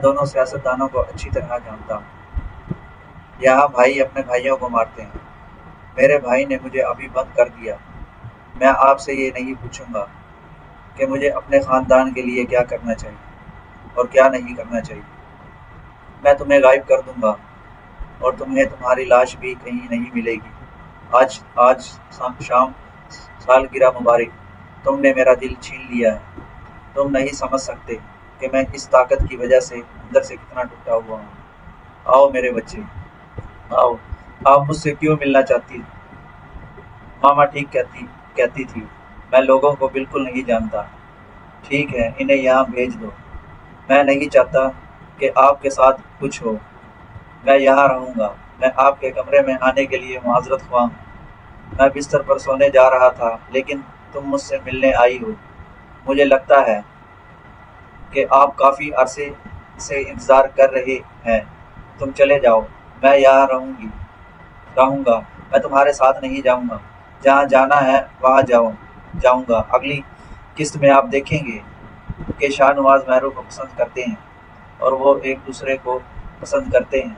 دونوں سیاستدانوں کو اچھی طرح جانتا ہوں۔ یہاں بھائی اپنے بھائیوں کو مارتے ہیں۔ میرے بھائی نے مجھے ابھی بند کر دیا۔ میں آپ سے یہ نہیں پوچھوں گا کہ مجھے اپنے خاندان کے لیے کیا کرنا چاہیے اور کیا نہیں کرنا چاہیے۔ میں تمہیں غائب کر دوں گا اور تمہیں تمہاری لاش بھی کہیں نہیں ملے گی۔ آج شام سالگرہ مبارک۔ تم نے میرا دل چھین لیا ہے۔ تم نہیں سمجھ سکتے کہ میں اس طاقت کی وجہ سے اندر سے کتنا ٹوٹا ہوا ہوں۔ آؤ میرے بچے، آؤ۔ آپ مجھ سے کیوں ملنا چاہتی؟ ماما ٹھیک کہتی تھی، میں لوگوں کو بالکل نہیں جانتا۔ ٹھیک ہے، انہیں یہاں بھیج دو۔ میں نہیں چاہتا کہ آپ کے ساتھ کچھ ہو۔ میں یہاں رہوں گا۔ میں آپ کے کمرے میں آنے کے لیے معذرت خواہ ہوں۔ میں بستر پر سونے جا رہا تھا لیکن تم مجھ سے ملنے آئی ہو۔ مجھے لگتا ہے کہ آپ کافی عرصے سے انتظار کر رہے ہیں۔ تم چلے جاؤ، میں یہاں رہوں گا۔ میں تمہارے ساتھ نہیں جاؤں گا۔ جہاں جانا ہے وہاں جاؤں گا۔ اگلی قسط میں آپ دیکھیں گے کہ شاہ نواز مہرو کو پسند کرتے ہیں اور وہ ایک دوسرے کو پسند کرتے ہیں۔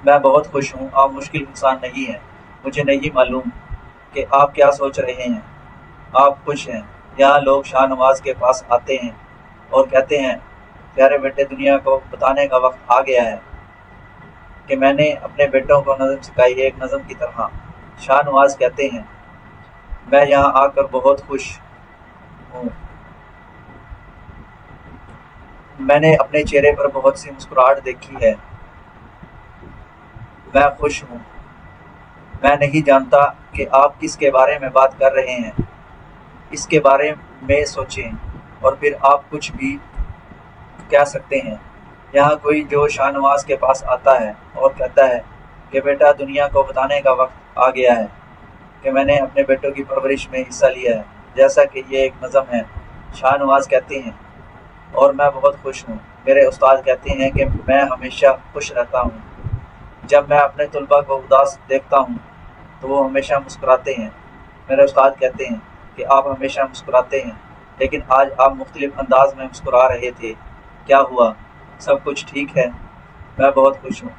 میں بہت خوش ہوں۔ آپ مشکل انسان نہیں ہیں۔ مجھے نہیں معلوم کہ آپ کیا سوچ رہے ہیں۔ آپ خوش ہیں۔ یہاں لوگ شاہ نواز کے پاس آتے ہیں اور کہتے ہیں، پیارے بیٹے، دنیا کو بتانے کا وقت آ گیا ہے کہ میں نے اپنے بیٹوں کو نظم سکھائی ہے، ایک نظم کی طرح۔ شاہ نواز کہتے ہیں، میں یہاں آ کر بہت خوش ہوں۔ میں نے اپنے چہرے پر بہت سی مسکراہٹ دیکھی ہے۔ میں خوش ہوں۔ میں نہیں جانتا کہ آپ کس کے بارے میں بات کر رہے ہیں۔ اس کے بارے میں سوچیں اور پھر آپ کچھ بھی کہہ سکتے ہیں۔ یہاں کوئی جو شاہ نواز کے پاس آتا ہے اور کہتا ہے کہ بیٹا، دنیا کو بتانے کا وقت آ گیا ہے کہ میں نے اپنے بیٹوں کی پرورش میں حصہ لیا ہے، جیسا کہ یہ ایک نظم ہے۔ شاہ نواز کہتے ہیں، اور میں بہت خوش ہوں۔ میرے استاد کہتے ہیں کہ میں ہمیشہ خوش رہتا ہوں۔ جب میں اپنے طلباء کو اداس دیکھتا ہوں تو وہ ہمیشہ مسکراتے ہیں۔ میرے استاد کہتے ہیں کہ آپ ہمیشہ مسکراتے ہیں، لیکن آج آپ مختلف انداز میں مسکرا رہے تھے۔ کیا ہوا؟ سب کچھ ٹھیک ہے؟ میں بہت خوش ہوں۔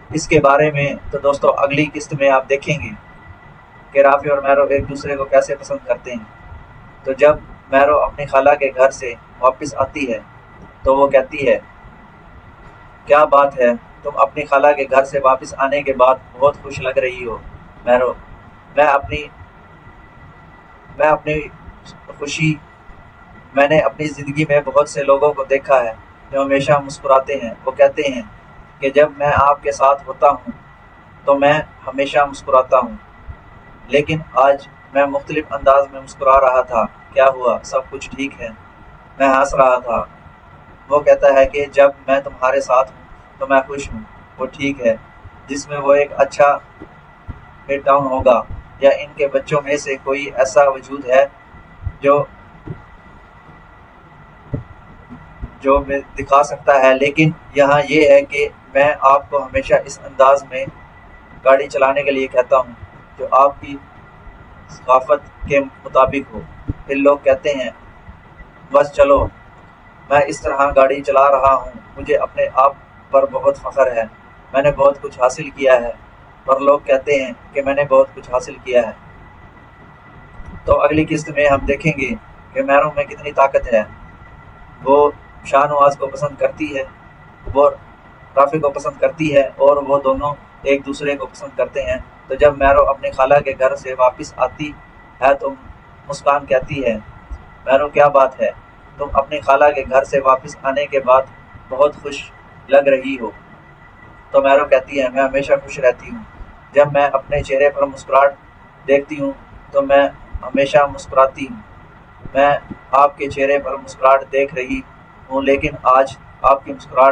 اس کے بارے میں تو دوستو اگلی قسط میں آپ دیکھیں گے کہ رافی اور مہرو ایک دوسرے کو کیسے پسند کرتے ہیں۔ تو جب مہرو اپنی خالہ کے گھر سے واپس آتی ہے تو وہ کہتی ہے، کیا بات ہے، تم اپنی خالہ کے گھر سے واپس آنے کے بعد بہت خوش لگ رہی ہو۔ مہرو، میں نے اپنی زندگی میں بہت سے لوگوں کو دیکھا ہے جو ہمیشہ مسکراتے ہیں۔ وہ کہتے ہیں کہ جب میں آپ کے ساتھ ہوتا ہوں تو میں ہمیشہ مسکراتا ہوں، لیکن آج میں مختلف انداز میں مسکرا رہا تھا۔ کیا ہوا؟ سب کچھ ٹھیک ہے؟ میں ہنس رہا تھا۔ وہ کہتا ہے کہ جب میں تمہارے ساتھ ہوں تو میں خوش ہوں۔ وہ ٹھیک ہے، جس میں وہ ایک اچھا ہیڈ ڈاؤن ہوگا، یا ان کے بچوں میں سے کوئی ایسا وجود ہے جو میں دکھا سکتا ہے، لیکن یہاں یہ ہے کہ میں آپ کو ہمیشہ اس انداز میں گاڑی چلانے کے لیے کہتا ہوں جو آپ کی ثقافت کے مطابق ہو۔ پھر لوگ کہتے ہیں، بس چلو، میں اس طرح گاڑی چلا رہا ہوں، مجھے اپنے آپ پر بہت فخر ہے، میں نے بہت کچھ حاصل کیا ہے۔ پر لوگ کہتے ہیں کہ میں نے بہت کچھ حاصل کیا ہے۔ تو اگلی قسط میں ہم دیکھیں گے کہ مہرو میں کتنی طاقت ہے۔ وہ شاہ نواز کو پسند کرتی ہے، وہ رافی کو پسند کرتی ہے، اور وہ دونوں ایک دوسرے کو پسند کرتے ہیں۔ تو جب مہرو اپنی خالہ کے گھر سے واپس آتی ہے تو مسکان کہتی ہے، مہرو، کیا بات ہے، تم اپنی خالہ کے گھر سے واپس آنے کے بعد بہت خوش لگ رہی ہو۔ تو مہرو کہتی ہے، میں ہمیشہ خوش رہتی ہوں۔ جب میں اپنے چہرے پر مسکراہٹ دیکھتی ہوں تو میں ہمیشہ مسکراتی ہوں۔ میں آپ کے چہرے پر مسکراہٹ دیکھ رہی ہوں، لیکن آج آپ کی مسکراہٹ